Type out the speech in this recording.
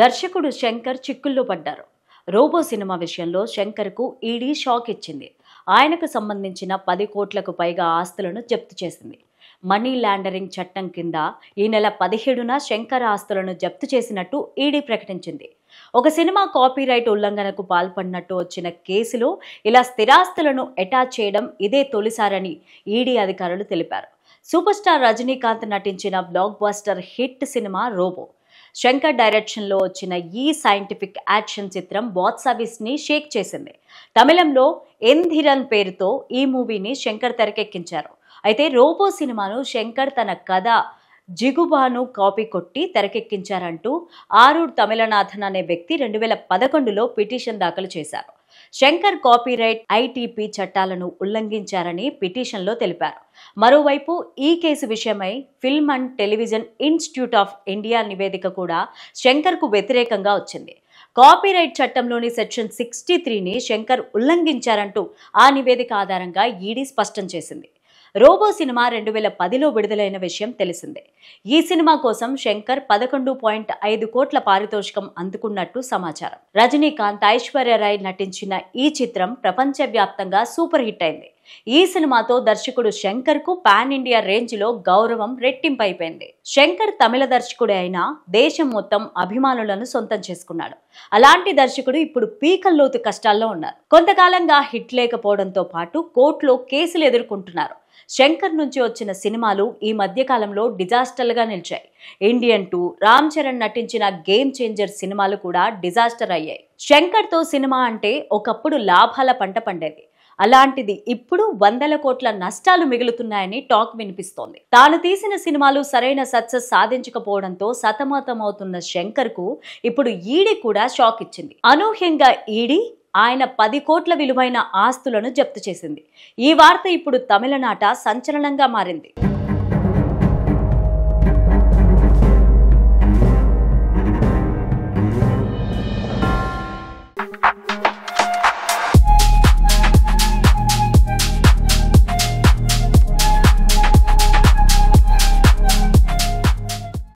దర్శకుడు శంకర్ చిక్కుల్లో పడ్డారు. రోబో సినిమా విషయంలో శంకర్కు ఈడీ షాక్ ఇచ్చింది. ఆయనకు సంబంధించిన 10 కోట్లకు పైగా ఆస్తులను జప్తు చేసింది. మనీ లాండరింగ్ చట్టం కింద ఈ నెల 17న శంకర్ ఆస్తులను జప్తు చేసినట్టు ఈడీ ప్రకటించింది. ఒక సినిమా కాపీరైట్ ఉల్లంఘనకు పాల్పడినట్టు వచ్చిన కేసులో ఇలా స్థిరాస్తులను అటాచ్ చేయడం ఇదే తొలిసారని ఈడీ అధికారులు తెలిపారు. సూపర్ స్టార్ రజనీకాంత్ నటించిన block buster hit cinema Robo. Shankar డైరెక్షన్లో వచ్చిన ఈ సైంటిఫిక్ యాక్షన్ చిత్రం బాక్స్ ఆఫీస్ని షేక్ చేసింది. తమిళంలో ఎంధిరన్ పేరుతో ఈ మూవీని శంకర్ తెరకెక్కించారు. అయితే రోబో సినిమాను శంకర్ తన కథ జిగుబాను కాపీ కొట్టి తెరకెక్కించారంటూ ఆరూర్ తమిళనాథన్ అనే వ్యక్తి 2011లో పిటిషన్ దాఖలు చేశారు. శంకర్ కాపీరైట్ ఐటీపీ చట్టాలను ఉల్లంఘించారని పిటిషన్లో తెలిపారు. మరోవైపు ఈ కేసు విషయమై film and television institute of India నివేదిక కూడా శంకర్కు వ్యతిరేకంగా వచ్చింది. కాపీరైట్ చట్టంలోని సెక్షన్ 63ని శంకర్ ఉల్లంఘించారంటూ ఆ నివేదిక ఆధారంగా ఈడీ స్పష్టం చేసింది. రోబో సినిమా 2010లో విడుదలైన విషయం తెలిసిందే. ఈ సినిమా కోసం శంకర్ 11.5 కోట్ల పారితోషికం అందుకున్నట్టు సమాచారం. రజనీకాంత్, ఐశ్వర్యరాయ్ నటించిన ఈ చిత్రం ప్రపంచవ్యాప్తంగా సూపర్ హిట్ అయింది. ఈ సినిమాతో దర్శకుడు శంకర్కు పాన్ ఇండియా రేంజ్లో గౌరవం రెట్టింపైపోయింది. శంకర్ తమిళ దర్శకుడే అయినా దేశం మొత్తం అభిమానులను సొంతం చేసుకున్నాడు. అలాంటి దర్శకుడు ఇప్పుడు పీకల్లోతు కష్టాల్లో ఉన్నారు. కొంతకాలంగా హిట్ లేకపోవడంతో పాటు కోర్టులో కేసులు ఎదుర్కొంటున్నారు. శంకర్ నుంచి వచ్చిన సినిమాలు ఈ మధ్య కాలంలో డిజాస్టర్లుగా నిలిచాయి. ఇండియన్ 2, రామ్ చరణ్ నటించిన గేమ్ చేంజర్ సినిమాలు కూడా డిజాస్టర్ అయ్యాయి. శంకర్తో సినిమా అంటే ఒకప్పుడు లాభాల పంట పండేది. అలాంటిది ఇప్పుడు 100 కోట్ల నష్టాలు మిగులుతున్నాయని టాక్ వినిపిస్తోంది. తాను తీసిన సినిమాలు సరైన సక్సెస్ సాధించకపోవడంతో సతమతమవుతున్న శంకర్కు ఇప్పుడు ఈడీ కూడా షాక్ ఇచ్చింది. అనూహ్యంగా ఈడీ ఆయన 10 కోట్ల విలువైన ఆస్తులను జప్తు చేసింది. ఈ వార్త ఇప్పుడు తమిళనాట సంచలనంగా మారింది.